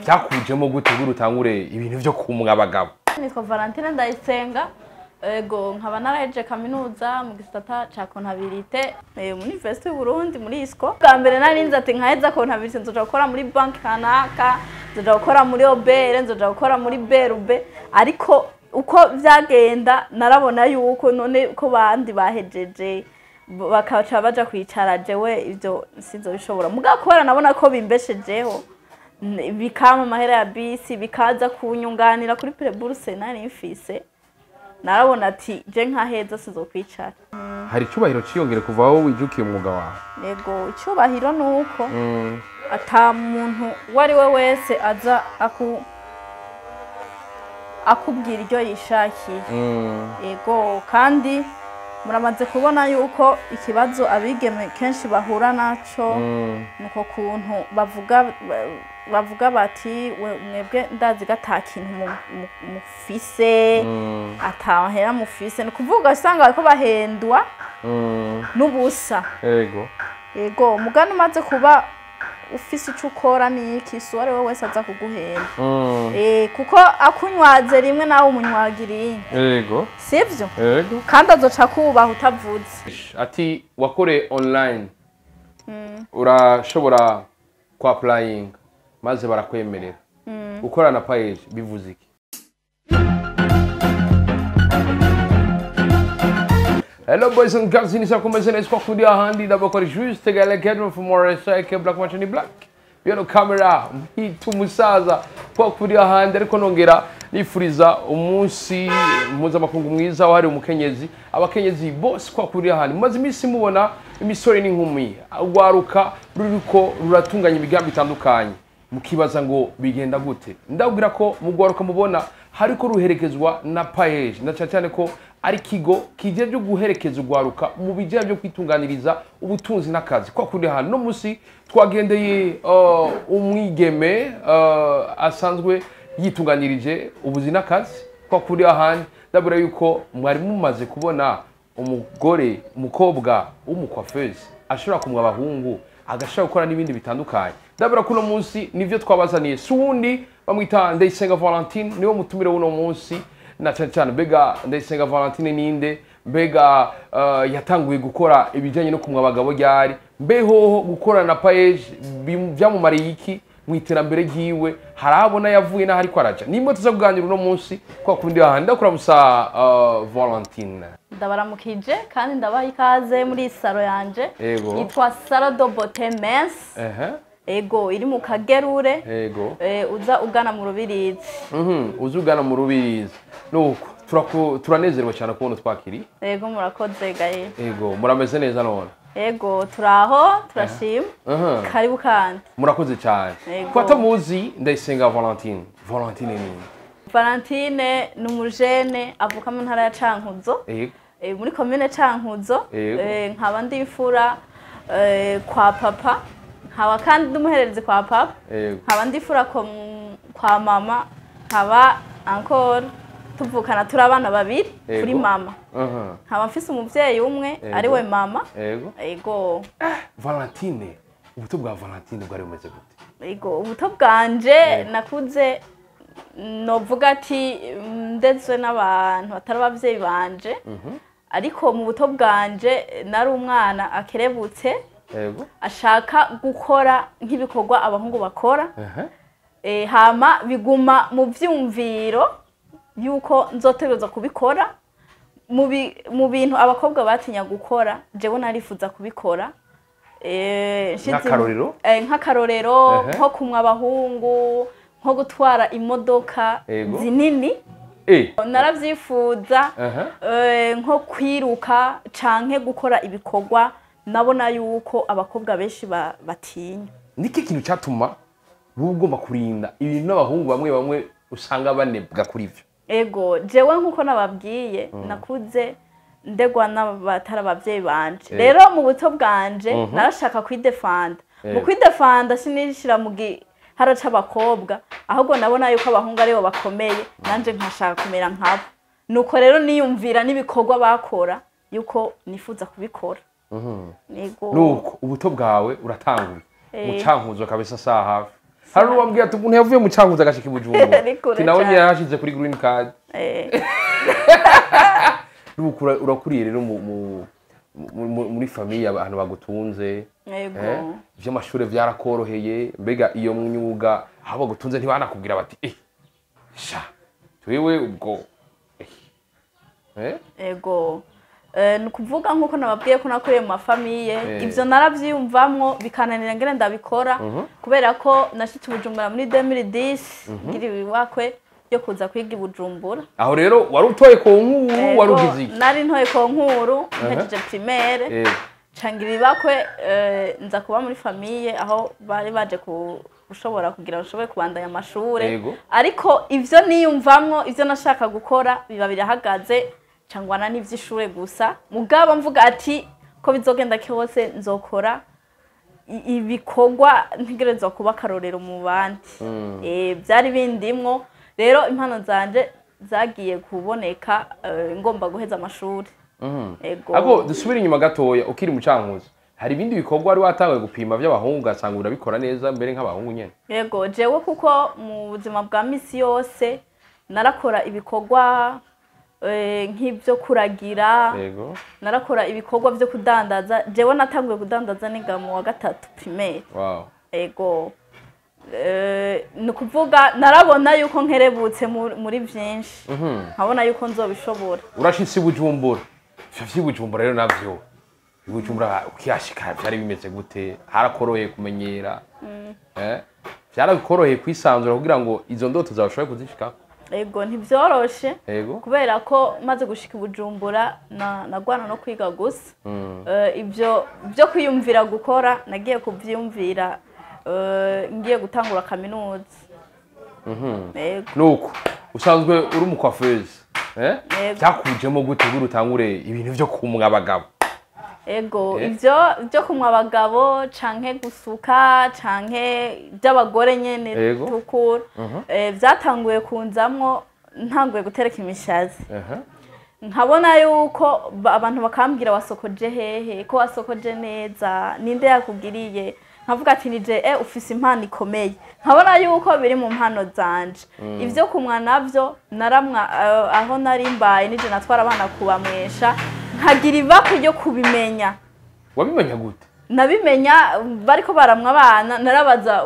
Byakujemo gute urutangure ibintu byo kumwa abagabo? Nitwa Valentine Ndayisenga. Ego nkaba narahejeje kaminuza mu gisata ca kontabilite mu University y'u Burundi muri ISCO. Bwa mbere narinze ati nkaheza kontabilite nzoja gukora muri banki kanaka, nzoja gukora muri OBR, nzoja gukora muri BRB, ariko uko vyagenda narabona yuko none ko bandi bahejeje bakaca baja kwicara jewe ivyo sinzobishobora. Muga kubera nabona ko bimbeshejeho bikama amahera ya bisi bikaza kunyunganira kuri preburse nari mfise, narabona ati je nkaheza sizokwicara. Hari cyubahiro ciyongere kuva aho wijukiye umwuga wawe? Yego, icyubahiro nuko ata muntu wari we wese aza akubwira iryo yishakiye. Yego, kandi muramaze kubona yuko ikibazo abigeme kenshi bahura naco nuko kuntu bavuga bati mwebwe ndazi gata kintu mufise atahera mufise, ni kuvuga usanga bariko bahendwa n'ubusa. Yego, mugani umaze kuba ufise ico ukora niki so ari we wese aza kuguhenda. Kuko akunywaze rimwe nawe umunywagiriye. Yego. Sivyo? Yego. Kandi azoca kubaha utavuze. Ati wakore online. Urashobora kwa applying maze barakwemerera. Ukora na PAEJ bivuze iki? Hello boys and girls, ini sakomeze neswa kudia handi da bakora juste gale kedro for more cycle black machine black. Bino camera hitumusaza kwa kudia handi ariko nongera nifuriza umunsi mpuzamakungu mwiza wahari umukenyezi, abakenyezi bose kwa kudia handi. Maze imisi mubona imisore n'inkumi agwaruka ruriko ruratunganya ibigambi bitandukanye. Mukibaza ngo bigenda gute? Ndabwira ko mugwaruka mubona hariko ruherekezwa na PAEJ, na cyane ko ari kigo kije byo guherekeza ugwaruka mu bijya byo kwitunganiriza ubutunzi n'akazi. Kwa kuri hano no musi twagendeye umwigeme asanzwe yitunganirije ubuzi n'akazi. Kwa kuri ahandi ndabura yuko mwari mumaze kubona umukobwa w'umukwaffeuse ashobora kumwa abahungu agashaka gukora n'ibindi bitandukanye. Ndabura kuno munsi nivyo twabazaniye. Sundi bamwita Ndayisenga Valentine niwo mutumire uno munsi. Na cyane mbega Ndayisenga Valentine ninde, mbega yatanguye gukora ibijanye no kumwa abagabo ryari, mbeho gukora na PAEJ byamumariye iki mu iterambere ryiwe, harabona yavuye na hari kwaraja. Nimwe tuza kuganira uno munsi kwa kundi ahandi. Ndakuramusa Valentine. Ndabaramukije kandi ndabaha ikaze muri salo yanje yitwa Salon de Beauté Mens. Ego, iri mu Kagerure. Ego. Uza ugana mu Rubirizi. Uza ugana mu Rubirizi. Nuko turanezerwa cyane kubona twakiri. Ego, murakoze gaye. Ego, murameze neza none. Ego, turaho, turashima. Karibu kandi. Murakoze cyane. Kwata muzi Ndayisenga Valentine. Valentine ni? Valentine ni umujene avuka mu ntara ya Cankuzo. Muri commune Cankuzo. Nkaba ndifura kwa papa. Haba kandi ndumuherereze kwa papa. Haba ndifura kwa mama. Haba encore tuvukana turabana babiri kuri mama. Haba mfise umuvyeyi umwe ari we mama. Ego. Valentine, ubuto bwa Valentine bwari bumeze gute? Ego, ubuto bwanje nakuze novuga ati ndezwe n'abantu batari abavyeyi banje. Ariko mu buto bwanje nari umwana akerebutse. Ashaka gukora nk'ibikorwa abahungu bakora. Hama biguma mu vyumviro yuko nzotegereza kubikora mu bintu abakobwa batinya gukora, jewe narifuza kubikora. Nk'akarorero nko kumwa abahungu, nko gutwara imodoka zinini. Naravyifuza nko kwiruka canke gukora ibikorwa nabona yuko abakobwa benshi batinya. Niki kintu cyatuma ugomba kurinda ibintu n'abahungu bamwe usanga banebwa kuri ivyo? Ego, jewe nkuko nababwiye nakuze ndegwa n'abatari abavyeyi banje. Rero mu buto bwanje narashaka kwidefanda. Mu kwidefanda sinishira mu gihara c'abakobwa, ahubwo nabona yuko abahungu aribo bakomeye nanje nkashaka kumera nkabo. Nuko rero niyumvira n'ibikorwa bakora yuko nifuza kubikora. Nuko ubuto bwawe uratanguye mu Cankuzo kabisa saha hafi. hari uwambwiye ati umuntu yavuye mu Cankuzo agashika i Bujumbura nawe nyine yahashize kuri green card urakuriye rero muri famille abantu bagutunze ivy'amashure vyarakoroheye mbega iyo myuga aho bagutunze ntibanakubwira bati sha twewe ubwo ego nukuvuga nkuko nababwiye ko nakuriye mu mafamiye ivyo naravyiyumvamwo bikananira ngene ndabikora kubera ko nashitse Bujumbura muri 2010 ngiri wakwe yo kuza kwiga i Bujumbura. Aho rero wari utoye ko nkuru warugize iki? Nari ntoye ko nkuru ntejeje primaire cangira bakwe nza kuba muri famille aho bari baje ushobora kugira ushoboye kubandanya amashure ariko ivyo niyumvamwo ivyo nashaka gukora biba birahagaze cangwana n'ivy'ishure gusa mugabo mvuga ati ko bizogenda cyose nzokora ibikorwa ntegerezwa kuba karorero mu bandi byari bindimwo rero impano zanje zagiye kuboneka ngomba guheza amashuri ako dusubira inyuma gatoya ukiri mu Cankuzo hari ibindi bikorwa ari watangaye gupima by'abahungu asanga urabikora neza mbere nk'abahungu nyene yego jewe kuko mu buzima bwa misi yose narakora ibikorwa nk'ibyo kuragira narakora ibikorwa byo kudandaza jewe natanguye kudandaza niga mu wa 3 primaire ego nukuvuga narabona yuko nkerebutse muri byinshi nkabona yuko nzobishobora urashitse Bujumbura ivyo Bujumbura rero navyo Bujumbura ukiyashika byari bimeze gute harakoroheye kumenyera byarabikoroheye kwisanzura kugira ngo izo ndoto zabashoboye kuzishika ego ntibyoroshe kubera ko maze gushika Bujumbura nagwana no kwiga gusa ibyo byo kwiyumvira gukora nagiye kuvyumvira ngiye gutangura kaminuza nuko usanzwe uri umukofeuse byakujemo gute guru utangure ibintu byo kumwa abagabo ego ivyo byo kumwa abagabo canke gusuka canke by'abagore nyene tukura byatanguye kunzamwo ntanguye gutereka imishazi nkabona yuko abantu bakambwira wasokoje hehe ko wasokoje neza ninde yakugiriye nkavuga ati nije ufise impano ikomeye nkabona yuko biri mu mpano zanje ivyo kumwa navyo naramwa aho nari mbaye nije natwara abana kubamwesha nkagira ibako ryo kubimenya wabimenya gute nabimenya bariko baramwa abana narabaza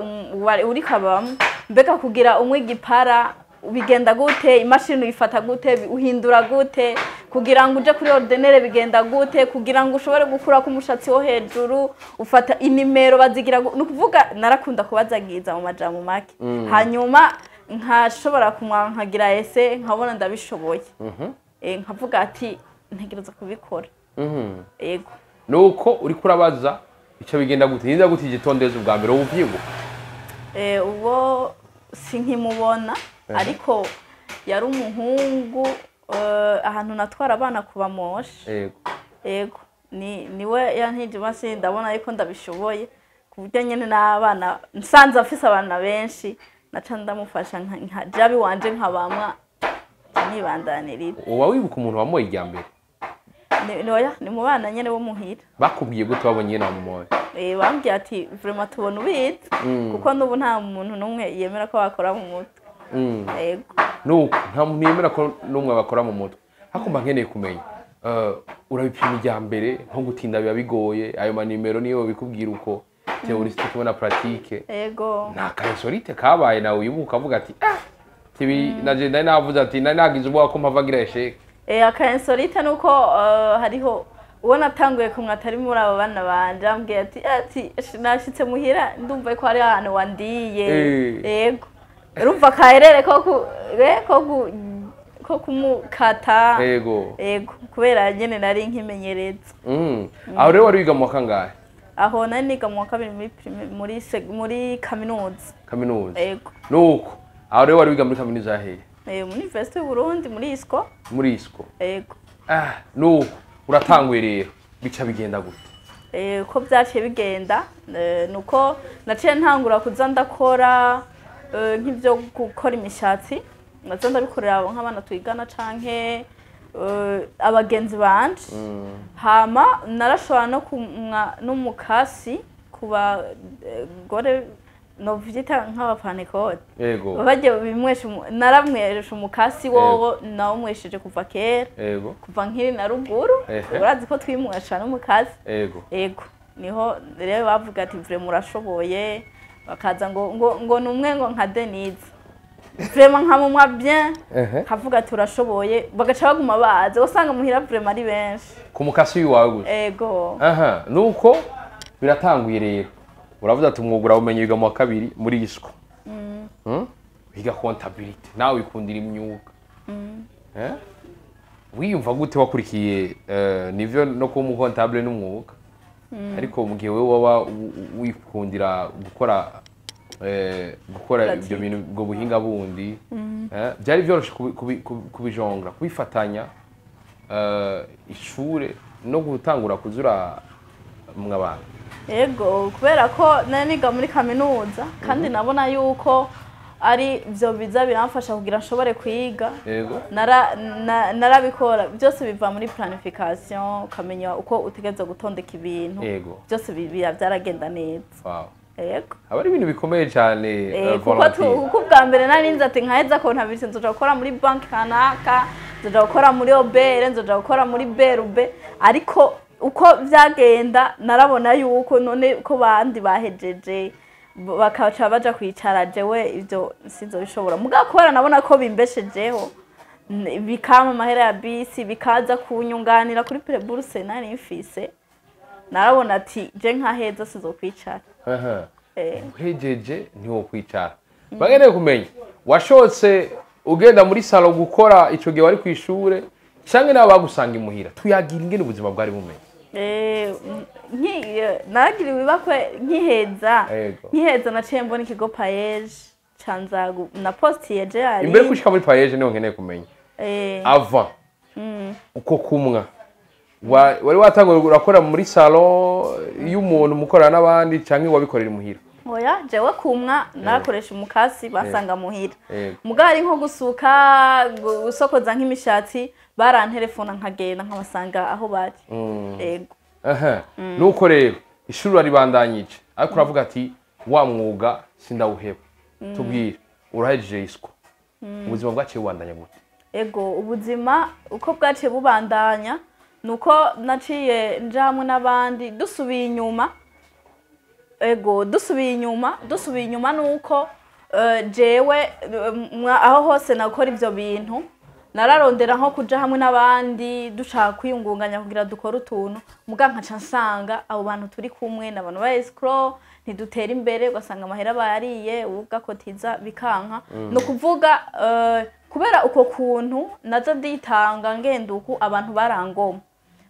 uri kabamwe mbega kugira umwigipara bigenda gute imashini uyifata gute uhindura gute kugira ngo uje kuri ordinere bigenda gute kugira ngo ushobore gukura ku mushatsi wo hejuru ufata inimero bazigira nukuvuga narakunda kubazagiza mu majambo make hanyuma nkashobora kumwa nkagira ese nkabona ndabishoboye nkavuga ati ntegereza kubikora yego nuko uri kurabaza icyo bigenda gute niza gute igitondeza ubwa mbere ubuvyigo uwo sinkimubona ariko yari umuhungu ahantu natwara abana kubamosha yego niwe yantije basi ndabona yuko ndabishoboye kuburyo nyene n'abana nsanze afise abana benshi naca ndamufasha nka jabi wanje nkabamwa nibandanirira uwa wibuka umuntu wamoye irya mbere ni mu bana nyene bo muhira bakubwiye gute babonye na mumoye bambwiye ati vraiment tubona ubizi kuko n'ubu nta muntu n'umwe yemera ko bakora mu mutwe yego nuko nta muntu yemera ko n'umwe bakora mu mutwe hakumba nkeneye kumenya urabipima irya mbere nko gutinda biba bigoye ayo manimero niyo bikubwira uko teoriste kubona pratique yego nta karesorite kabaye nawe uyibuka avuga ati tibi naje ndari navuze ati nagize ubwo ko mpavagira esheke akarensorite nuko hariho uwo natanguye kumwe atari muri abo bana banje ambwiye ati nashitse muhira ndumva ko ari ahantu wandiye yego urumva kaherere ko kumukata yego kubera nyene nari nkimenyereza aho rero wari wiga mu kangahe aho nari niga mu kabiri muri kaminuza yego nuko aho rero wari wiga muri kaminuza yahe muri University y'Uburundi muri ISCO yego nuko uratanguye rero bica bigenda gute ko byaciye bigenda nuko naciye ntangura kuza ndakora nk'ibyo gukora imishatsi nazo ndabikorera nk'abana twigana canke abagenzi banje hama narashobora no kumwa n'umukasi kuba gore no vyita nk'abapanekode yego baje bimwesha naramweresha umukasi wowo nawo mwesheje kuva kera yego kuva nkiri na ruguru urazi ko twimwesha n'umukasi yego niho rero bavuga ati vraiment murashoboye bakaza ngo numwe ngo nka Denise vraiment nkamumwa bien kavuga ati urashoboye bagaca baguma baze usanga muhira vraiment ari benshi ku mukasi wawe gusa yego nuko biratanguye rero uravuga ati umwuga umenye wiga mu wa kabiri muri ISCO wiga comptabilité nawe wikundira imyuga wiyumva gute wakurikiye nivyo no kuba umukontable n'umwuga ariko mu gihe wewe waba wikundira gukora ibyo bintu bwo buhinga bundi byari byoroshe kubijongera kubifatanya ishure no gutangura kuzura mw'abantu yego kubera ko niga muri kaminuza kandi nabona yuko ari byo biza biramfasha kugira nshobore kwiga yego narabikora byose biva muri planification ukamenya uko utegeza gutondeka ibintu byose byaragenda neza yego aba ari ibintu bikomeye cyane kuko bwa mbere narinze ati nkaheza ko ntabise nzoja gukora muri bank kanaka nzoja gukora muri obere nzoja gukora muri berube ariko uko byagenda narabona yuko none ko bandi bahejeje bakaca baja kwicara jewe ivyo sinzo bishobora mugakora nabona ko bimbeshejeho bikama mahera ya bisi bikaza kunyunganira kuri preburse nari mfise narabona ati je nkaheza sizo kwicara uhejeje ntiwo kwicara bageneye kumenya washotse ugenda muri salo gukora ico gihe wari kwishure canke nabo bagusanga imuhira tuyagira ingene ubuzima bwari bumenye nagira ibibakwe nkiheza naciye mbona ikigo PAEJ canzagu na postiye je ari imbere kushika muri PAEJ niho nkeneye kumenya ava uko kumwa wari watanguye urakora muri salon y'umuntu mukorana n'abandi canke wabikorera imuhira oya jewe kumwa nakoresha umukasi basanga muhira mugari nko gusuka gusokoza nk'imishatsi barantelefona nkagenda nkabasanga aho bari yego nuko rero ishuri aribandanyije ariko uravuga ati wa mwuga sindawuheba tubwire urahejeje ISCO ubuzima bwaciye bubandanya gute ego ubuzima uko bwaciye bubandanya nuko naciye njamwe n'abandi dusubiye inyuma dusubiye inyuma nuko jewe aho hose nakora ivyo bintu nararondera nko kuja hamwe n'abandi dushaka kwiyungunganya kugira dukora utuntu muga nkaca nsanga abo bantu turi kumwe n'abantu ba ISCO ntidutera imbere ugasanga amahera bayariye ugakotiza bikanka no kuvuga kubera uko kuntu nazo nditanga ngenduku abantu barangoma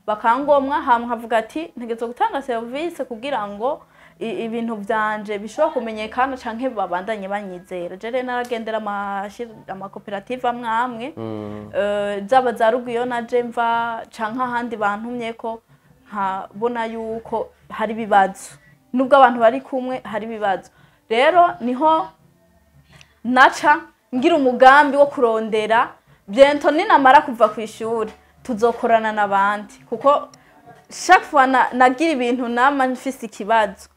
bakangomwa hamwe nkavuga ati ntegezo gutanga service kugira ngo ibintu byanje bishobora kumenyekana canke babandanye banyizera je naragendera amakoperative amwe zaba za rugiyo naje mva canke ahandi bantumye ko nkabona yuko hari bibazo nubwo abantu bari kumwe hari bibazo rero niho naca ngira umugambi wo kurondera bientôt ninamara kuva ku ishuri tuzokorana n'abandi kuko chaque fois nagira ibintu nama mfise ikibazo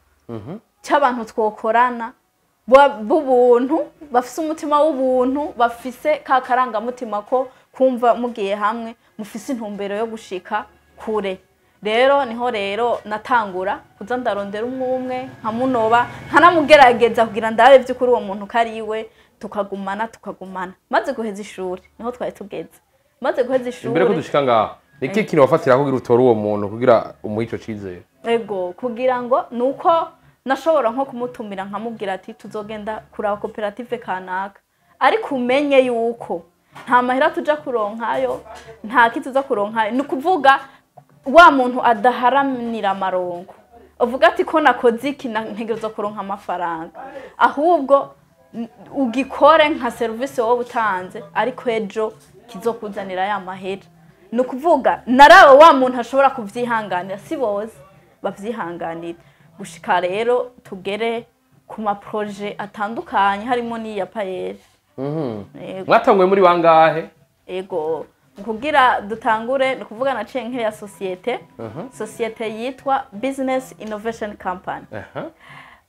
cy'abantu twokorana b'ubuntu bafise umutima w'ubuntu bafise ka karangamutima ko kumva mugiye hamwe mufise intumbero yo gushika kure rero niho rero natangura kuza ndarondera umwe nkamunoba nkanamugerageza kugira ndabe by'ukuri uwo muntu kariwe tukagumana maze guheza ishuri niho twari tugeze maze guheza ishuri imbere ko dushika ngaho niki kintu wafatira kugira utore uwo muntu kugira umuhico cizere ego kugira ngo nuko nashobora nko kumutumira nkamubwira ati tuzogenda kuraba koperative kanaka ariko umenye yuko nta mahera tuja kuronkayo nta kituza kuronkayo nukuvuga wa muntu adaharanira amarongo uvuga ati ko nakoze iki ntegerezo kuronka amafaranga ahubwo ugikore nka service wowe utanze ariko ejo kizokuzanira ya mahera nukuvuga narawe wa muntu ashobora kuvyihanganira si bose bavyihanganira gushika rero tugere ku ma projet atandukanye harimo ni ya PAEJ mwatanguye muri bangahe ego kugira dutangure nukuvuga naciye nke ya societe yitwa Business Innovation Company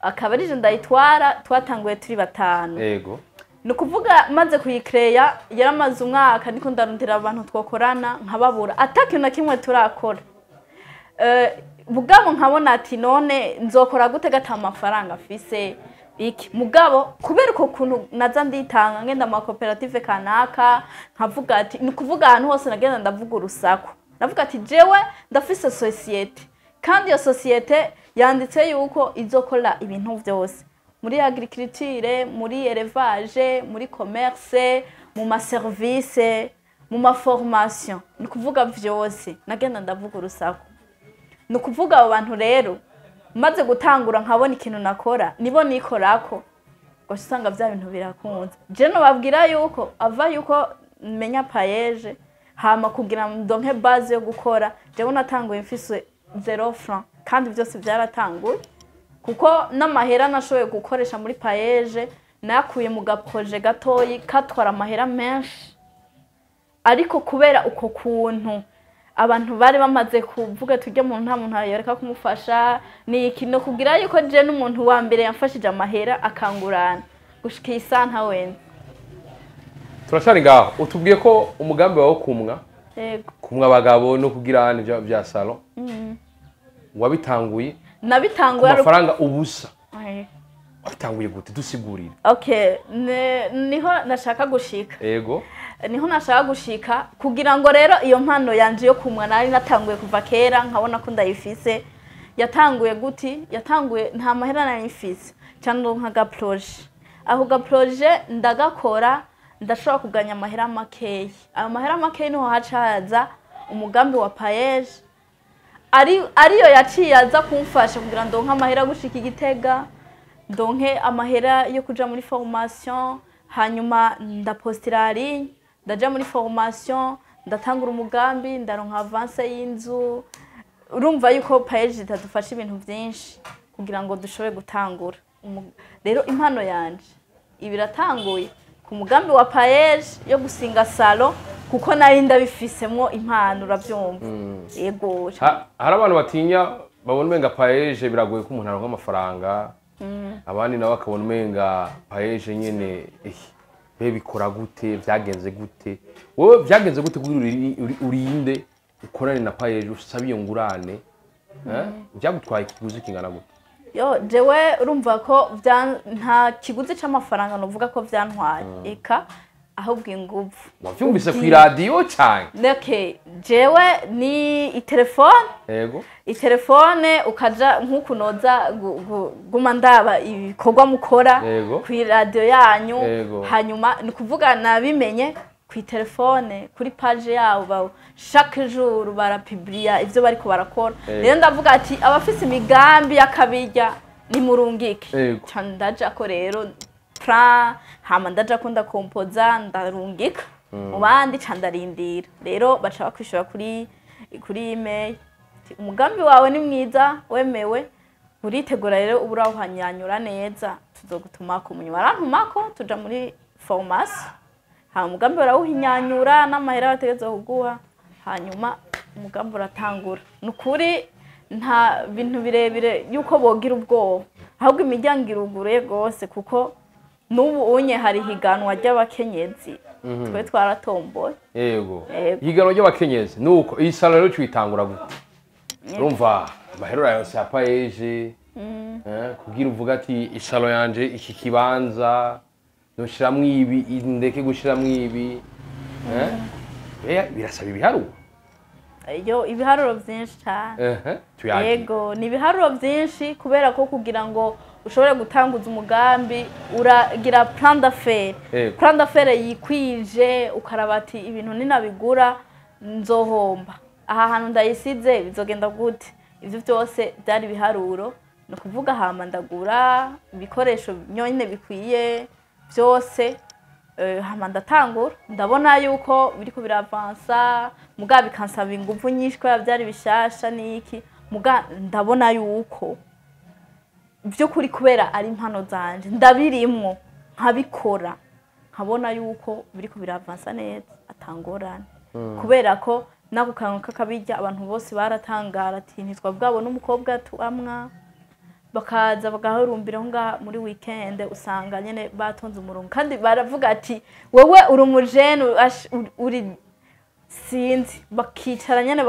akaba ari je ndayitwara twatanguye turi batanu yego nukuvuga maze kuyikreya yaramaze umwaka niko ndarundira abantu twokorana nkababura atakintu na kimwe turakora mugabo nkabona ati none nzokora gute gata amafaranga afise iki mugabo kubera uko kuntu naza nditanga ngenda mu koperative kanaka nkavuga ati nukuvuga ahantu hose nagenda ndavuga urusaku navuga ati jewe ndafise societe kandi iyo societe yanditse yuko izokora ibintu byose muri agriculture muri élevage muri commerce mu ma service mu ma formation nukuvuga byose nagenda ndavuga urusaku nukuvuga abo bantu rero maze gutangura nkabona ikintu nakora nibo nikorako gusanga bya bintu birakunze je no babwira yuko ava yuko menya PAEJ hama kugira ndonke base yo gukora je natanguye mfise 0 francs kandi byose byaratanguye kuko n'amahera nashoboye gukoresha muri PAEJ nakuye mu gaproje gatoyi katwara amahera menshi ariko kubera uko kuntu abantu bari bamaze kuvuga tujye mu nta muntu yoreka kumufasha ni ikintu kugira yuko je n'umuntu wa mbere yamfashije amahera akangurana gushika isanta wende turashari ngaho utubwiye ko umugambi wawe kumwa yego kumwa abagabo no kugira n'ibyo bya salon wabitanguye nabitanguye amafaranga ubusa wabitanguye gute dusigurire okay niho nashaka gushika yego niho nashaka gushika kugira ngo rero iyo mpano yanje yo kumwa nari natanguye kuva kera nkabona ko ndayifise yatanguye guti yatanguye nta mahera nari mfise cyangwa nka projet aho ga projet ndagakora ndashobora kuganya amahera makeyi ayo mahera makeyi niho hacaza umugambi wa PAEJ ariyo yaciye aza kumfasha kugira ndonke amahera gushika Igitega ndonke amahera yo kuja muri formation hanyuma ndapostira ndaja muri formation ndatangura umugambi ndaronka avance y'inzu urumva yuko PAEJ itadufasha ibintu byinshi kugira ngo dushobore gutangura rero impano yanje ibiratanguye ku mugambi wa PAEJ yo gusinga salon kuko nari ndabifisemo impano urabyumva yego hari abantu batinya babona umenga PAEJ biragoye ko umuntu aronka amafaranga abandi nabo bakabona umenga PAEJ nyene bikora gute byagenze gute wowe byagenze gute kuri urinde ukorane na PAEJ usaba iyo ngurane byagutwaye ikiguzi kingana gute yo jewe urumva ko nta kiguzi c'amafaranga novuga ko vyantwaye eka ahubwo inguvu wavyumvise ku radio cyane okay jewe ni itelefone yego itelefone ukaja nkukunoza guma ndaba ibikorwa mukora ku radio yanyu hanyuma ni kuvuga nabimenye ku telefone kuri page yabo chaque jour barapublia ivyo bariko barakora rero ndavuga ati abafise imigambi yakabijya ni murungike candaja ko rero hama ndaja ko ndakompoza ndarungika mu bandi candarindira rero baca bakwishura kuri email umugambi wawe ni mwiza wemewe uritegura rero uburawuhanyanyura neza tuzogutumako munyuma arantumako tuja muri formation hama umugambi barawuhinyanyura n'amahera bategeze kuguha hanyuma umugambi uratangura nukuri nta bintu birebire yuko bogira ubwoba ahubwo imiryango iruguruye gose kuko nubu unye hari higanwa ry'abakenyezi twe twaratomboye yego higanwa ry'abakenyezi nuko iyi salon rero cyitangura gute urumva bahero yose ya PAEJ kugira uvuga ati isalo yanje iki kibanza noshiramwe ibi indeke gushiramwe ibi birasaba ibiharuro yo ibiharuro byinshi cyane yego ni ibiharuro byinshi kubera ko kugira ngo ushobore gutanguza umugambi uragira plan d'affaires yikwije ukarabati ibintu ninabigura nzohomba aha hantu ndayisize bizogenda gute ivyo byose byari biharuro no kuvuga hama ndagura ibikoresho nyone bikwiye byose hama ndatangura ndabona yuko biriko biravansa muga bikansaba ingufu nyinshi ko byari bishasha niki muga ndabona yuko byo kuri kubera ari impano zanje ndabirimwo nkabikora nkabona yuko biriko biravansa neza atangorane kubera ko nako kantu kakabijya abantu bose baratangara ati ntitwabwabona umukobwa tuamwa bakaza bagahurumbira aho ngaha muri weekend usanga nyene batonze umurongo kandi baravuga ati wewe uri umujene uri sinzi bakicara nyene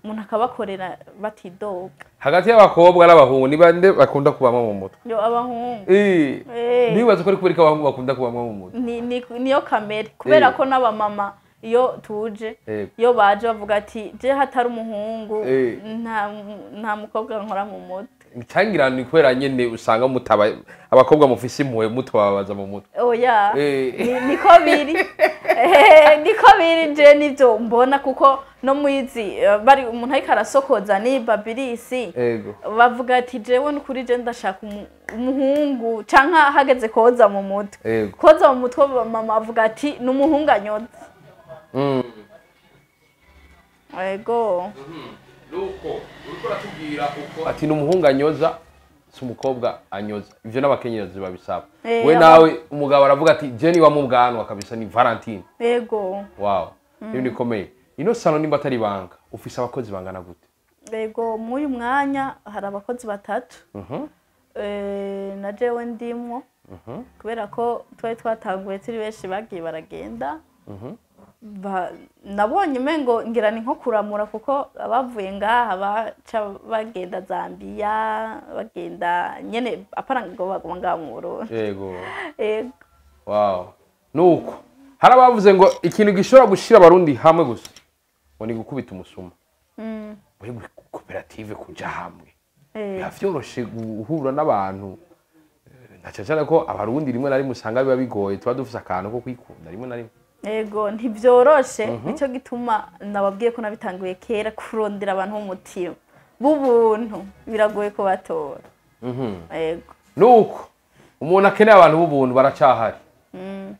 umuntu akabakorera batidoga hagati y'abakobwa n'abahungu ni bande bakunda kubamwa mu mutwe yo abahungu nibaza ko ari kubera ko abahungu bakunda kubamwa mu mutwe niyo kamere kubera ko n'abamama iyo tuje iyo baje bavuga ati je hatari umuhungu nta mukobwa nkora mu mutwe Tangira ni kwera nyene usanga mutaba abakobwa mufise impuhwe mutwabaza mu mutwe. Oya. Niko biri. Niko biri je nivyo mbona kuko no mwizi bari umuntu ariko arasokoza ni babirisi. Bavuga ati jewe n'ukuri je ndashaka umuhungu canka hageze koza mu mutwe. Koza mu mutwe mama avuga ati n'umuhungu anyoza. Ego. Nuko uriko ratubwira uko ati n'umuhungu anyoza si umukobwa anyoza ivyo n'abakenyezi babisaba we nawe umugabo aravuga ati Jenny wa mu bwanwa kabisa ni Valentine. Ego. Wow. Iyo ni komeye ino sano nimba atari banga ufise abakozi bangana gute? Ego muri mwanya hari abakozi batatu. Na jewe ndimwo. Kubera ko twari twatanguye turi benshi bagiye baragenda. Nabonye mengo ngira ni nko kuramura kuko abavuye ngaha baca bagenda Zambia bagenda nyene aparango bagomba mu Burundi. Yego. Wow. Nuko harabavuze ngo ikintu gishobora gushira abarundi hamwe gusa ngo ni gukubita umusuma. Muri koperative kuja hamwe. Yavyoroshe guhura n'abantu. Ndacacana ko abarundi rimwe na rimwe usanga biba bigoye tuba dufise akantu ko kwikunda rimwe na rimwe. Ego ntibyoroshe nico gituma nababwiye ko nabitanguye kera kurondera abantu b'umutima b'ubuntu biragoye ko batora. Ego nuko umuntu akeneye abantu b'ubuntu baracahari.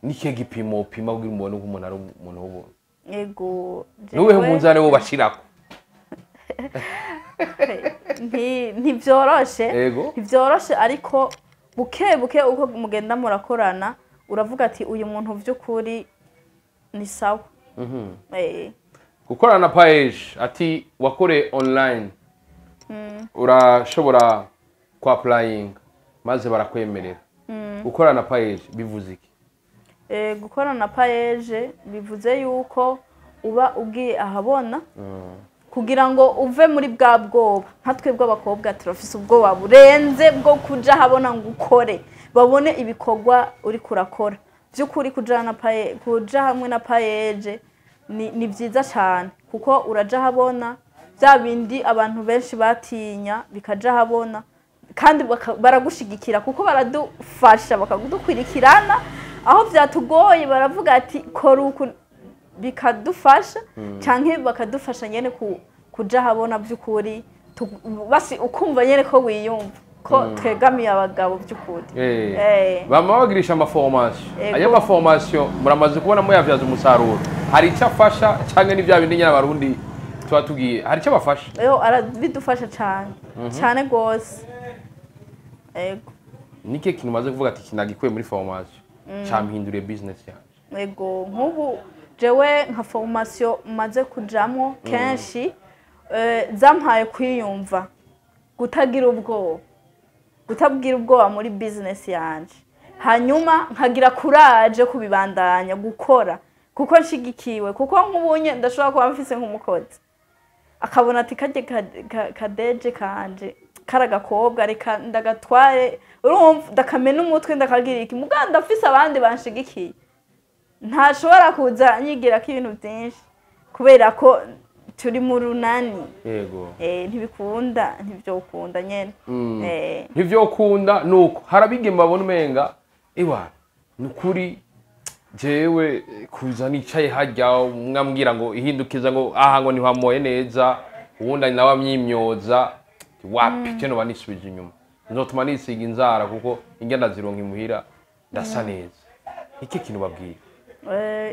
Nike gipimo pima kugira umuntu nk'umuntu ari umuntu w'ubuntu. Ego nuwe munzane wo bashirako. Ntibyoroshe ariko buke uko mugenda murakorana uravuga ati uyu muntu vy'ukuri ni sawa. Gukorana na PAEJ ati wakore online urashobora kwa applying maze barakwemerera. Gukorana na PAEJ bivuze iki? Gukorana na PAEJ bivuze yuko uba ugiye ahabona kugira ngo uve muri bwa bwoba nka twebwe abakobwa turafise ubwoba burenze bwo kuja habona ngo ukore babone ibikorwa uri kurakora. Vyukuri kuja hamwe na PAEJ ni vyiza cyane kuko uraja habona bya bindi abantu benshi batinya bikaja habona kandi baragushigikira kuko baradufasha bakadukwirikirana aho vyatugoye baravuga ati kora uku bikadufasha canke bakadufasha nyene kuja habona vyukuri basi ukumva nyene ko wiyumva ko twegamiye abagabo by'ukuri. Bama bagirisha amaformation. Aya maformation muramaze kubona mo yavyaza umusaruro. Hari icyo afasha cyangwa ni bya bindi nyana barundi tuba tugiye. Hari icyo bafasha? Bidufasha cyane. Cyane gose. Ego. Nike kintu maze kuvuga ati kinagikuye muri formation. Campinduriye business yaje. Ego nk'ubu jewe nka formation maze kujamo kenshi zampaye kwiyumva gutagira ubwoba. Gutabwira ubwoba muri business yanje hanyuma nkagira courage kubibandanya gukora kuko nshigikiwe kuko nk'ubunye ndashobora kuba mfise nk'umukozi akabona ati kadeje kanje karagakobwa reka ndagatware urumva ndakamena umutwe ndakagira iki muganda mfise abandi banshigikiye ntashobora kuza nyigira ko ibintu byinshi kubera ko turi mu runani. Yego. Ntibikunda ntivyokunda nyene. Ntivyokunda nuko harabigema babona umenga ewa nukuri jewe kuza nicaye hajya mwambwira ngo ihindukiza ngo aha ngo ntihamoye neza uwundi nawe amyimyoza wapi cyo no banisubije inyuma nzotuma nisiga inzara kuko ingenda zironka imuhira ndasa neza. Iki kintu babwira?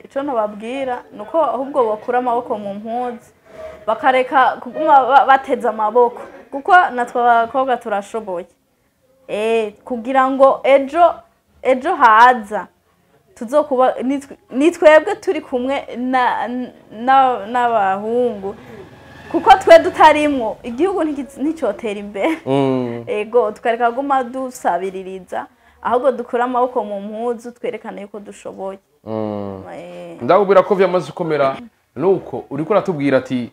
Ico no babwira nuko ahubwo bakura amaboko mu mpuzi bakareka kuguma bateza amaboko kuko natwe abakobwa turashoboye kugira ngo ejo haza tuzokuba nitwebwe turi kumwe n'abahungu kuko twe dutarimwo igihugu nticotera imbere ego tukareka guma dusabiririza ahubwo dukura amaboko mu mpuzu twerekana yuko dushoboye ndakubwira ko vyamaze ukomera nuko uriko uratubwira ati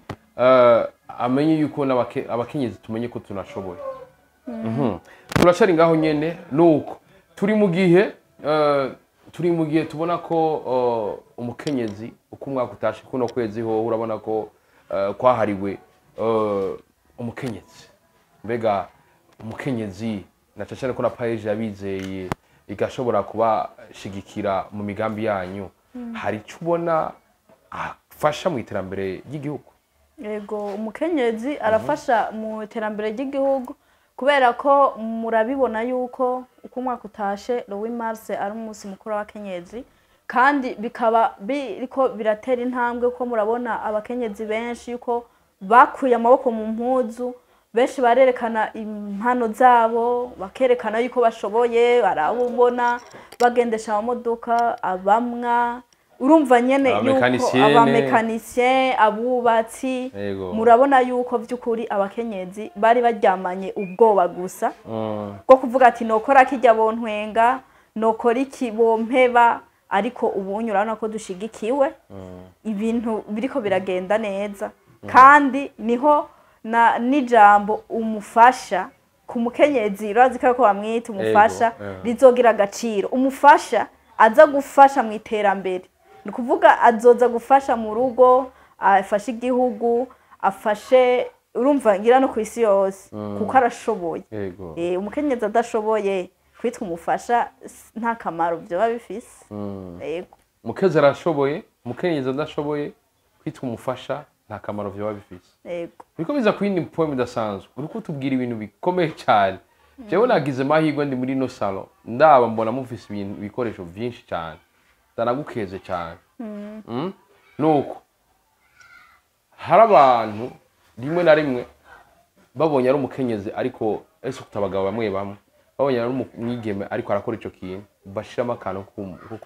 amenye yuko abakenyezi tumenye ko tunashoboye turacari ngaho nyene nuko turi mu gihe tubona ko umukenyezi uko umwaka utashe kuno kwezi ho urabona ko kwahariwe umukenyezi mbega umukenyezi na cyane ko na PAEJ yabizeye igashobora kubashigikira mu migambi yanyu hari icyo ubona afasha mu iterambere ry'igihugu yego umukenyezi arafasha mu iterambere ry'igihugu kubera ko murabibona yuko uko umwaka utashe le 8 mars ari umunsi mukuru w'abakenyezi kandi bikaba biriko biratera intambwe ko murabona abakenyezi benshi yuko bakuye amaboko mu mpuzu benshi barerekana impano zabo bakerekana yuko bashoboye barabubona bagendesha amamodoka abamwa urumva nyene yuko abamekanisien abubatsi murabona yuko vy'ukuri abakenyezi bari baryamanye ubwoba gusa bwo kuvuga ati nokora kijya bontwenga nokora iki bompeba ariko ubunyu urabona ko dushigikiwe ibintu biriko biragenda neza kandi niho n'ijambo umufasha ku mukenyezi urazi ko bamwita umufasha rizogira agaciro umufasha aza gufasha mu iterambere ni kuvuga azoza gufasha mu rugo afashe igihugu afashe urumva ngira no ku isi yose kuko arashoboye umukenyezi adashoboye kwitwa umufasha nta kamaro byo bifise yego mukeze arashoboye umukenyezi adashoboye kwitwa umufasha nta kamaro byo bifise yego biko biza kwindi poem idasanzwe uriko tubwira ibintu bikomeye cyane jewe nagize mahirwe ndi muri no salon ndaba mbona mufise ibintu bikoresho byinshi cyane ndanagukeze cyane nuko hari abantu rimwe na rimwe babonye ari umukenyezi ariko ese kutabagabo bamwe babonye ari umwigeme ariko arakora ico kintu bashiramo akantu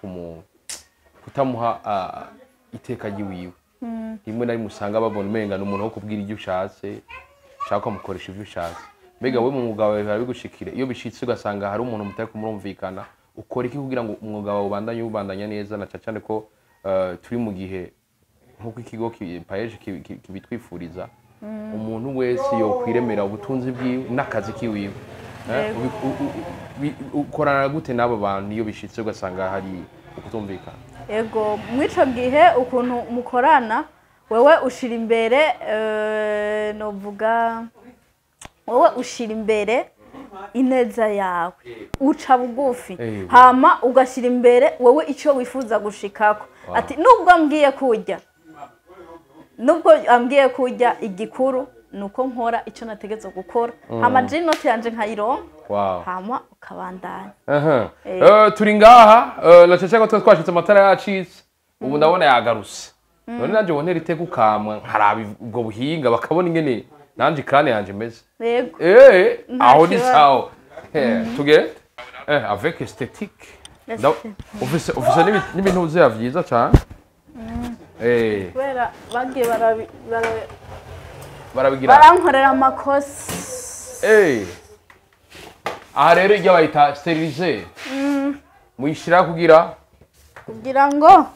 ko kutamuha iteka giwiwe rimwe na rimwe usanga babona umenga n'umuntu wo kubwira ibyo ushatse ushaka mukoresha ibyo ushatse mbega we mu mwuga wawe barabigushikire iyo bishitse ugasanga hari umuntu mutari kumurumvikana ukora iki kugira ngo umwuga wawe ubandanye neza na cyane ko turi mu gihe nk'uko ikigo PAEJ kibitwifuriza umuntu wese yo kwiremera ubutunzi bwiwe n'akazi kiwiwe ukorana gute n'abo bantu iyo bishitse ugasanga hari ukutumvikana ego mwico gihe ukuntu mukorana wewe ushira imbere novuga wewe ushira imbere ineza yawe uca bugufi hama ugashira imbere wewe ico wifuza gushikako ati nubwo ambwiye kurya igikuru nuko nkora ico nategetse gukora hama je note yanje nkayironka hama ukabandanya turi ngaha na cece ko twashitse amatara yacitse ubu ndabona yagaruse none nanje wonera iteka ukamwa nkarabi ubwo buhinga bakabona ingene nanje krane yanje meze yego aho ni sawa tuge avec esthétique office n'ibintu uzi vyiza cyane kubera bagiye barabigira barankorera amakosa aha rero ijya bayita steriliser muyishira kugira ngo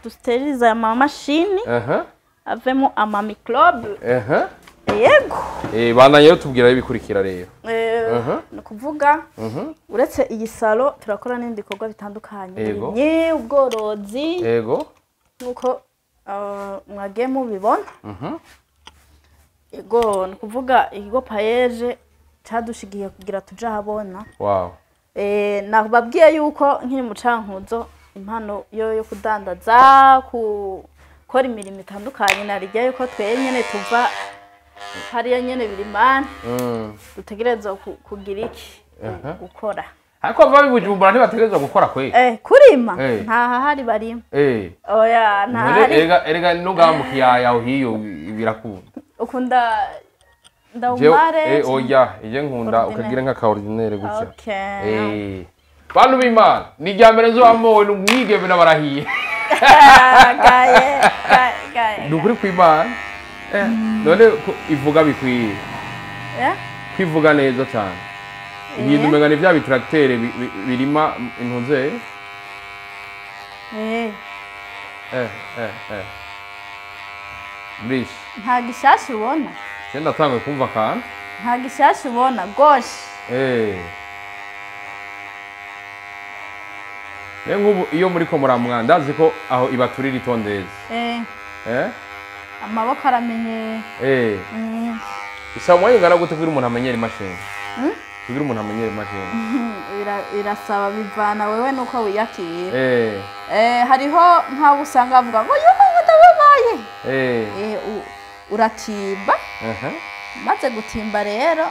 dusterilize ama mashini avemo ama microbe yego bandanye yo tubwira ibikurikira rero no kuvuga uretse iyi salo turakora n'indi bikorwa bitandukanye nye ubworozi yego nuko mwagiye mubibona yego no kuvuga ikigo PAEJ cadushigiye kugira tuja habona nababwiye yuko nkiri mu cankuzo impano yo kudandaza gukora imirimo itandukanye narijya yuko tweye nyene tuva hariya nyene birimana dutegereza kugira iki gukora ariko bava bibujumbura ntibategereza gukora kwe kurima nta hari barima oya nta hari erega nugamuki yaho hiyo birakunda ukunda ndawumare oya ije nkunda ukagira nka ka ordinaire gutya bantu b'Imana ni ryambere zo amowe n'umwigeme n'abarahiye gaye nukuri kw'Imana none ivuga bikwiye kwivuga neza cyane ibintu umenga ni bya bitracteur birima intuze Brish nta gishashi ubona cyenda tangwe kumva kana nta gishashi ubona gosh nk'ubu iyo muri ko muramwa ndazi ko aho ibaturira itondeze amaboko aramenye isaba mwaye ngana gute kugira umuntu amenyera imashini kugira umuntu amenyera imashini birasaba bivana wewe nuko wiyakira hariho nk'abo usanga bavuga ngo yuko ndababaye uratimba maze gutimba rero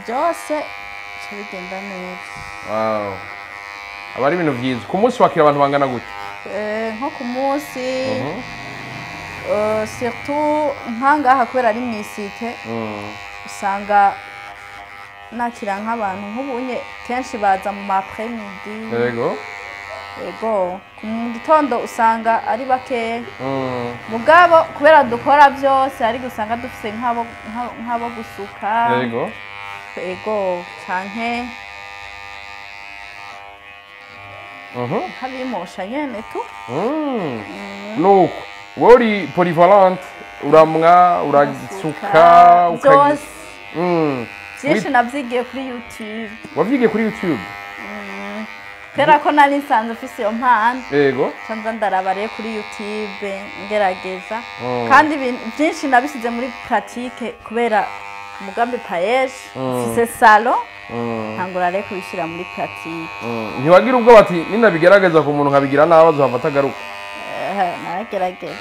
byose bigenda neza aba ari ibintu byiza ku munsi wakira abantu bangana gute nko ku munsi surtout nkangaha kubera ari mu isite usanga nakira nk'abantu nk'ubunye kenshi baza mu après-midi yego mu gitondo usanga ari bakeya mugabo kubera dukora byose ari gusanga dufite nk'abo gusuka yego canke habimosha nyene tu nuko wori polyvalent uramwa uragisuka byose byinshi navyigiye kuri YouTube wavyigiye kuri YouTube kera ko nari nsanzwe ufise iyo mpano yego canza ndarabare kuri YouTube ngerageza kandi byinshi nabisize muri pratique kubera umugambi PAEJ c'est salon ntangura rero kubishyira muri pratique ntiwagira ubwo bati ninabigerageza ku muntu nkabigira nabazo hafata garuka naragerageza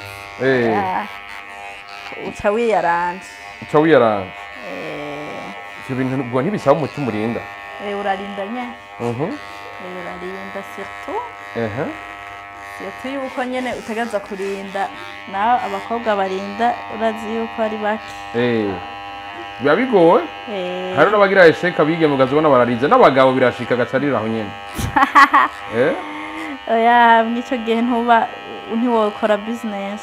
uca wiyaranje ibyo bintu ubwo ntibisaba umutima urinda urarinda nyine urarinda surtout yuko nyine utegereza kurinda naho abakobwa barinda urazi yuko ari bake biba bigoye hari n'abagira esheka bigeme ugazibona bararize n'abagabo birashika agacarira aho nyene oya mw'ico gihe ntiwokora business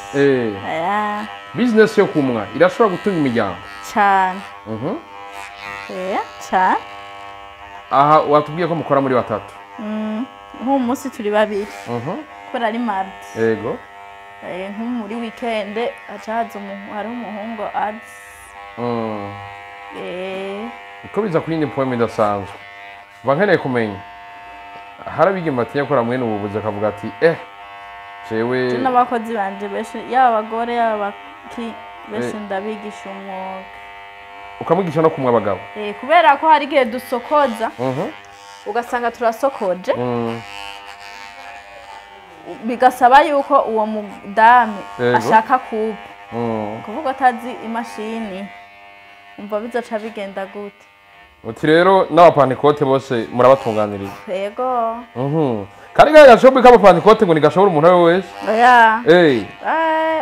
business yo kumwa irashobora gutunga imiryango cyane cyane aha watubwiye ko mukora muri batatu nk'uyu munsi turi babiri kubera ari mardi yego nko muri weekend haca haza hari umuhungu azi uko biza ku yindi poeme idasanzwe mba nkeneye kumenya hari abigeme batinya gukora mwene ubuvuzi akavuga ati jewe n'abakozi banje benshi yaba abagore yaba benshi ndabigisha umwuga ukamwigisha no kumwe abagabo kubera ko hari igihe dusokoza ugasanga turasokoje bigasaba yuko uwo mudame ashaka kuba kuvuga atazi imashini umva bizaca bigenda gute uti rero n'abapanikote bose murabatunganiriza yego kandi gaya gashoboye k'abapanikote ngo nigashobora umuntu we wese oya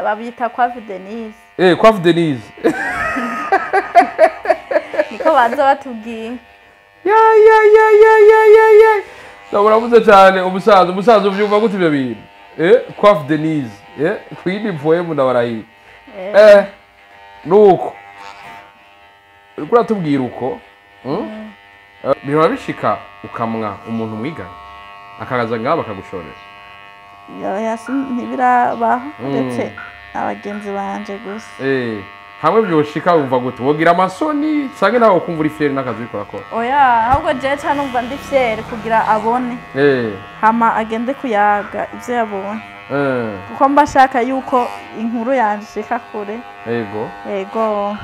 babita coiffe Denise coiffe Denise niko baza batubwiye uravuze cyane umusaza uvyumva gute ibyo bintu coiffe Denise kwindi poeme ndabarahiye nuko uriko uratubwira uko biba bishika ukamwa umuntu mwigana akagaza ngaho bakagushorera ntibirabaho ndetse abagenzi banje gusa hamwe byoshika wumva gute wogira amasoni canke nawe ukumva uri fier n'akazi uriko urakora oya ahubwo jewe cyane numva ndi fier kugira abone hama agende kuyaga ivyo yabonye kuko mba shaka yuko inkuru yanje ishika kure yego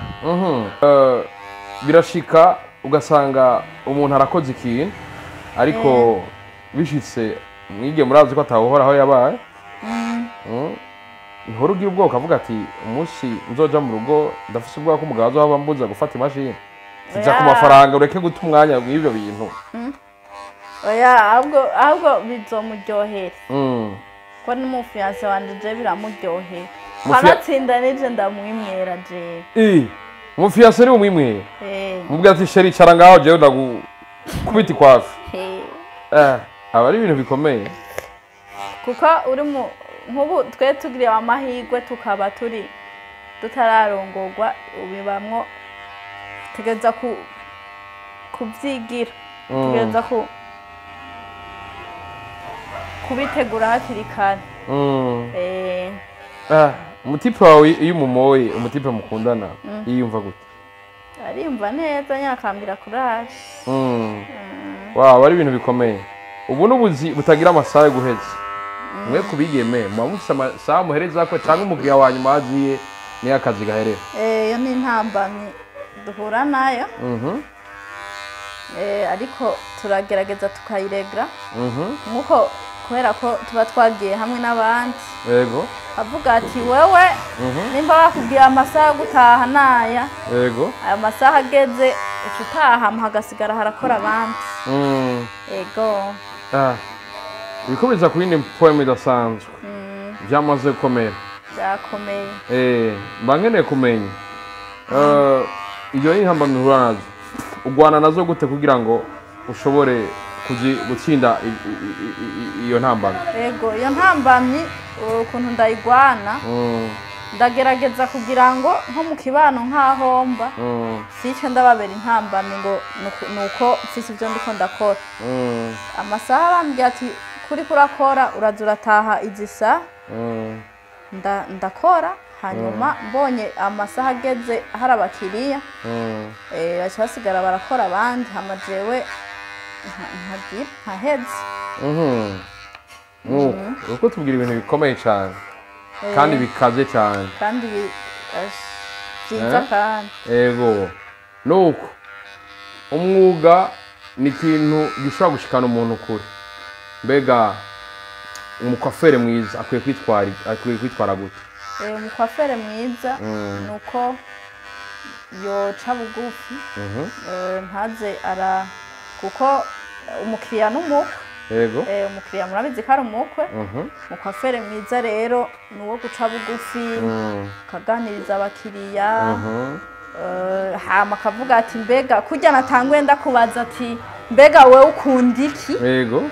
birashika ugasanga umuntu arakoze ikintu ariko bishitse mwige murazi ko atahoraho yabaye ihora ugira ubwoba ukavuga ati umunsi nzoja mu rugo ndafise ubwoba ko umugabo azohava mbuza gufata imashini tija ku mafaranga ureke guta umwanya mw'ivyo bintu oya ahubwo bizomuryohera ko n'umufiyanse wanje je biramuryohera kanatsinda nije ndamwimwera jewe umufiyanse ni umwimwera mubwira ati sheri cara ngaho jewe ndagukubita ikwafi aba ari ibintu bikomeye kuko nk'ubu twe tugiriye amahirwe tukaba turi tutararongorwa ubibamwo tugeza kubyigira tugeza kubitegura hakiri kare. Umutipe wawe iyo umumoye umutipe mukundana yiyumva gute? Arimva neza nyakambira kuraje. Wow, ari ibintu bikomeye. Ubu n'ubuzi butagira amasaha yo guheza. Mwe kubigeme mufise amasaha muhereza ko cyangwa umukiriya wanyu maziye ni akazi gaherera. Yo ni ntambamye duhura nayo. Ariko turagerageza tukayiregra. Nkuko kubera ko tuba twagiye hamwe n'abandi. Yego. Avuga ati wewe nimba bakubwira amasaha yo gutaha naya. Yego. Ayo masaha ageze utaha hagasigara harakora abandi. Yego. Bikomeza kuri ni poem idasanzwe. Byamaze gukomera. Byakomeye. Bangeneye kumenya. Iyo ni ntambamye uhura nazo. Ugwana nazo gute kugira ngo ushobore gutsinda iyo ntambamye? Yego, iyo ntambamye ukuntu ndayigwana. Ndagerageza kugira ngo nko mu kibano nk'ahomba sice ndababera intambamye ngo nuko mfise ibyo ndiko ndakora. Amasaha bambwiye ati kuri kurakora uraza urataha izisa ndakora hanyuma mbonye amasaha ageze hari abakiriya baca basigara barakora abandi hama jewe nkaheze. Uko tubwira ibintu bikomeye cyane kandi bikaze cyane kandi byiza kandi. Yego, nuko umwuga ni ikintu gishobora gushikana umuntu kure. Mbega umukwafere mwiza akwiye kwitwara gute? Umukwafere mwiza nuko yoca bugufi ntaze kuko umukiriya n'umukwe. Yego. Umukiriya murabizi ko ari umukwe. Umukwafere mwiza rero ni uwo guca bugufi akaganiriza abakiriya hama akavuga ati mbega kurya natanguye ndakubaza ati mbega wewe ukunda iki? Yego.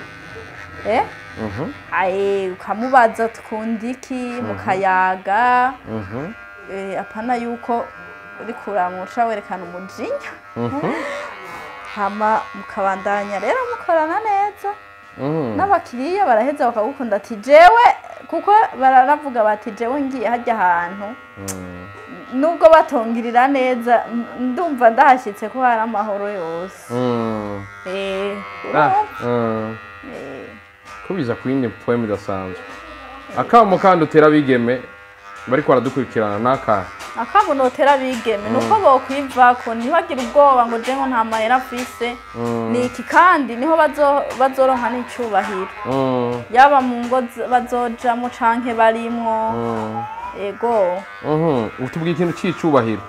Ukamubaza tukunda iki mukayaga. Apana yuko uri kuramusha werekana umujinya. Hama mukabandanya rero mukorana neza. N'abakiriya baraheza bakagukunda ati jewe kuko baranavuga bati jewe ngiye hajya ahantu nubwo batongirira neza ndumva ndahashyitse ko hari amahoro yose. Kubiza kuri ni poem idasanzwe. Akamo kandi utera bigeme bari kwaradukurikirana naka. Akamo notera bigeme nuko bokwivako ntibagire ubwoba ngo je ngo nta mahera afise. Ni iki kandi niho bazoronka n'icubahiro. Yaba mu ngo bazojamo canke barimwo. Ego. Utubwiye ikintu c'icubahiro.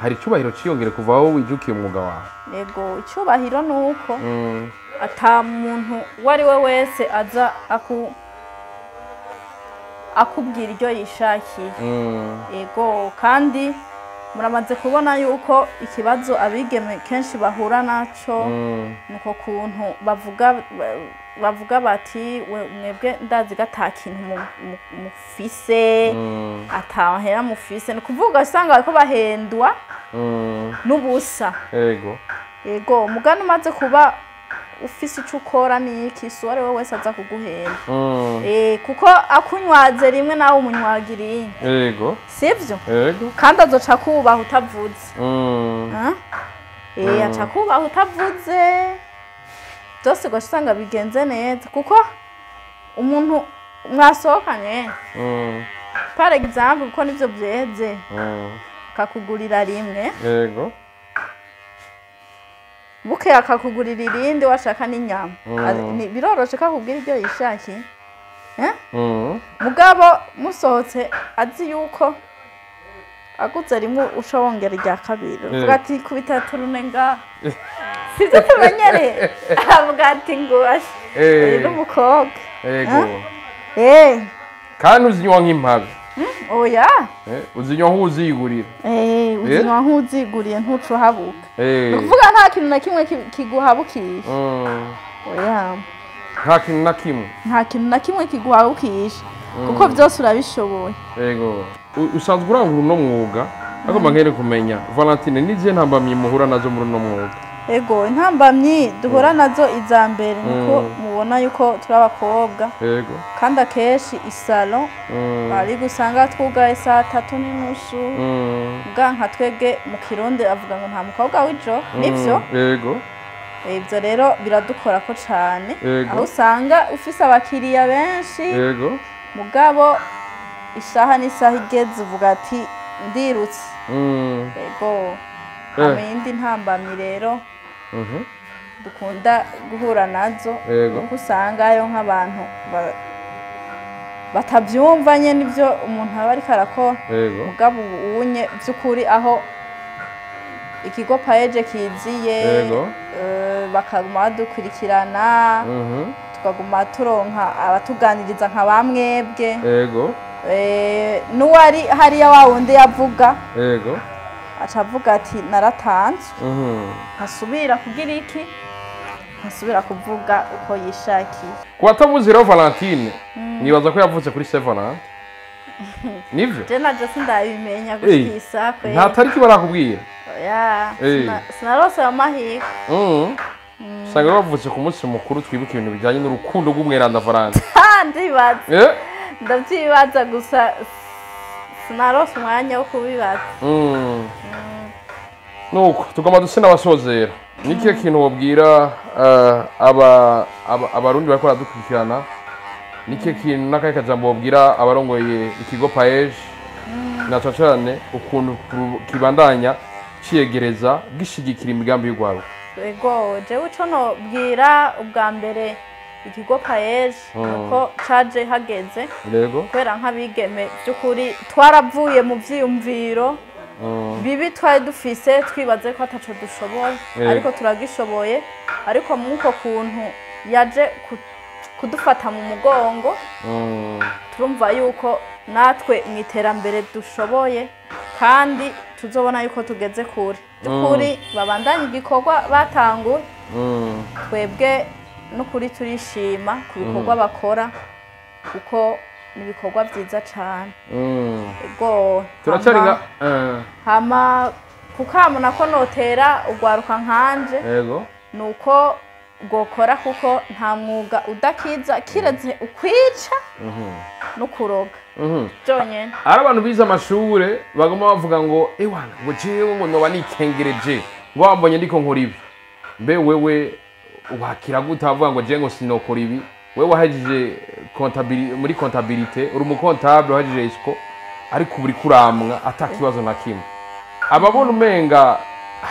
Hari icubahiro ciyongere kuva aho wijukiye umwuga wawe. Ego, icubahiro nuko ata muntu wari we wese aza akubwira iryo yishakiye. Ego, kandi muramaze kubona yuko ikibazo abigeme kenshi bahura naco nuko kuntu bavuga bati mwebwe ndazi gata kintu mufise atahera mufise ni kuvuga usanga bariko bahendwa n'ubusa. Ego, mugani umaze kuba ufise ico ukora niki so ari wowe wese aza kuguhenda. Kuko akunywaze rimwe nawe umunywagira. Yego. Sivyo? Yego. Kandi azoca kubaha utavuze. Aca kubaha utavuze. Byose gusanga bigenze neza kuko umuntu mwasohokanye. Par exemple kuko nivyo byeze. Kakugurira rimwe. Yego. Buke akakugurira irindi washaka n'inyama. Biroroshe kakubwira iryo yishaki. Mugabo musohotse azi yuko aguze rimwe ushobongera irya kabiri. Uvuga ati kubita turunenga. Sivyo tumenyere. Avuga ati ngo ari umukobwa. Yego. Kandi uzinywa nk'impabe. Oya. Uzinywa nk'uzigurira. Uzinywa nk'uziguriye ntuco habuka. Nukuvuga nta kintu na kimwe kiguhabukisha. Oya. Nta kintu na kimwe. Nta kintu na kimwe kiguhabukisha. kuko byose urabishoboye. Yego. Usanzwe urangura uno mwuga agomba nkere kumenya Valentine nizihe ntambamyi muhura nazo muri uno mwuga? Ego intambamyi duhura nazo iza mbere niko mubona yuko turi abakobwa. Yego. Kandi akenshi isalo ari gusanga twugaye saa 3:30 bwa nka twege mu Kirundi avuga ngo nta mukobwa w'ijo nivyo. Yego. Ibyo rero biradukora ko cyane aho usanga ufise abakiriya benshi. Yego. Mugabo isaha n'isaha igeze uvuga ati ndirutse. Yego. Amindi ntambamyi rero dukunda guhura nazo kuko usanga ayo nk'abantu batabyumvanye n'ibyo umuntu aba ariko arakora. Mugabo ubunye by'ukuri aho ikigo PAEJ kiziye bakaguma badukurikirana tukaguma turonka abatuganiriza nka bamwebwe. N'uwari hariya wa wundi yavuga acavuga ati naratanzwe nkasubira kugira iki nkasubira kuvuga uko yishakiye. Kuwatamuzi rero Valentine nibaza ko yavutse kuri Saint Valentin. Nivyo? Je naje sindabimenya gushisa kwe. Nta tariki barakubwira? Sinarose amahirwe. Usanga bavutse ku munsi mukuru twibuka ibintu bijyanye n'urukundo rw'umweranda Valentine. Ndibaza. Ndavyibaza gusa sinarose umwanya wo kubibaza. Nuko tugomba dusena abasozera. Niki kintu wabwira abarundi bariko baradukurikirana? Niki kintu nakaye kajambo wabwira abarongoye ikigo PAEJ na cyane ukuntu kibandanya ciyegereza gishigikira imigambi y'ugwaro? Ego jewe uco no bwira ubwa mbere ikigo PAEJ uko caje hageze. Kwera nk'abigeme by'ukuri twaravuye mu vyiyumviro bibi twari dufise twibaze ko ataco dushoboye ariko turagishoboye. Ariko muko kuntu yaje kudufata mu mugongo turumva yuko natwe mu iterambere dushoboye kandi tuzobona yuko tugeze kure. By'ukuri babandanye igikorwa batanguye twebwe n'ukuri turishima ku bikorwa bakora kuko nibikorwa byiza cyane. Ego turacaringa hama kukamuna ko notera ugwaruka nkanje nuko gokora kuko nta mwuga udakiza kireze ukwica no kuroga byonyene. Ari abantu bize amashure bagoma bavuga ngo ewana ngo jewe ngo noba nikengereje ngo wambonye ndiko nkora ibi. Mbe wewe wakira gute avuga ngo je ngo sinokora ibi? Wewe wahejije muri comptabilité uri mu comptable wahejije ISCO ariko buri kuramwa atakibazo na kimwe. Ababona umenga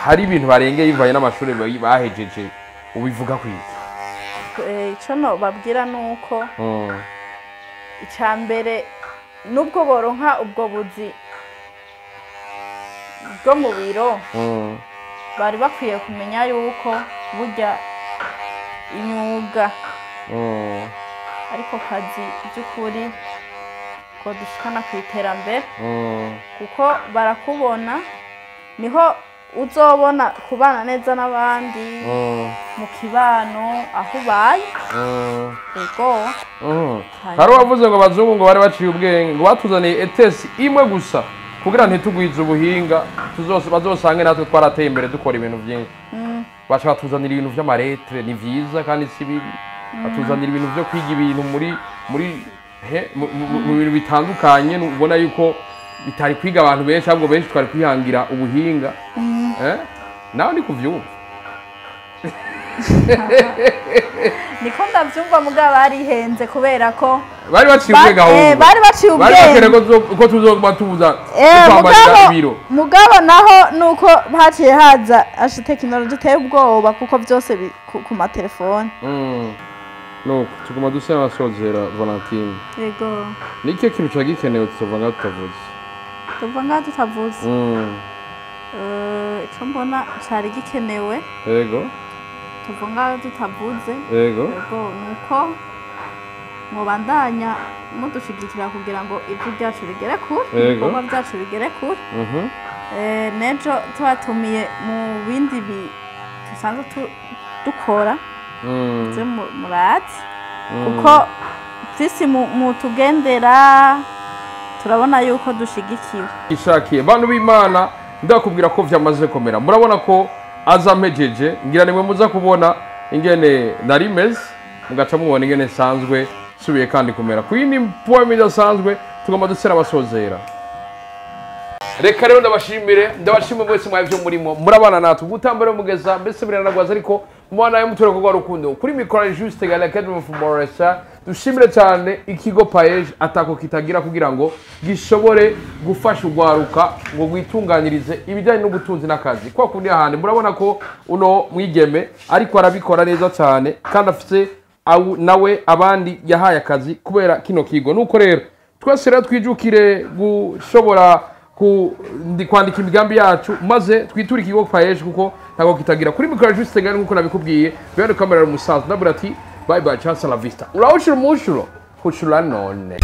hari ibintu barengeye bivanye n'amashure bahejeje ubivuga kwiki? Ico no babwira nuko icambere nubwo boronka ubwo buzi bwo mu biro bari bakwiye kumenya yuko burya imyuga ariko kazi by'ukuri ko dushikana ku iterambere kuko barakubona niho uzobona kubana neza n'abandi mu kibano aho ubaye. Ego hari wavuze ngo abazungu ngo bari baciye ubwenge ngo batuzaniye etesi imwe gusa kugira ntitugwize ubuhinga bazosange natwe twarateye imbere dukora ibintu byinshi. Baca batuzanira ibintu vy'amaretre ni vyiza kandi si bibi. Batuzanira ibintu byo kwiga ibintu muri bintu bitandukanye ubona yuko bitari kwiga abantu benshi ahubwo benshi twari kwihangira ubuhinga. Nawe ndi kuvyumva. Niko ndavyumva mugabo barihenze kubera ko bari baciye ubwenge ahubwo. Bari baciye ubwenge. Bari bakeneye ko tuzoguma tubuza kwambarira ibiro. Mugabo naho nuko haciye haza ashe technology teye ubwoba kuko byose ku matelefone. No, tuguma dusema abasozera Valentine. Yego. Niki kintu cyagikenewe tuzovanga tutavuze? Tuvanga tutavuze. Ico mbona cyari gikenewe. Yego. Tuvanga tutavuze. Yego. Yego nuko mubandanya mudushigikira kugira ngo ibyo byacu bigere kure. Ibikorwa byacu bigere kure. Nejo twatumiye mu bindi dusanzwe dukora. Murati kuko visi mutugendera turabona yuko dushigikiwe ishakiye bantu b'Imana ndakubwira ko vyamaze komera murabona ko aza mpejeje ngira nimwe muza kubona ingene narimeze mugaca mubona ingene sanzwe subiye kandi kumera kwini point idasanzwe tugomba dusera abasozera reka rero ndabashimire mwese mwavyo murimo murabana natwe gutambara mugeza mbese biranagwaza ariko mwana yo mutore ko rukundo kuri micro juste gala cadre for more dushimire cyane ikigo PAEJ atako kitagira kugira ngo gishobore gufasha ugwaruka ngo gwitunganyirize ibijyanye n'ubutunzi n'akazi kwa kundi ahandi murabona ko uno mwigeme ariko arabikora neza cyane kandi afite nawe abandi yahaye akazi kubera kino kigo nuko rero twese rero twijukire gushobora kwandika imigambi yacu maze twitura ikigo PAEJ kuko ntago kitagira kuri micro juste gala nkuko nabikubwiye bene kamera umusaza ndabura ati bye bye chance la vista urahushira umushuro hushura none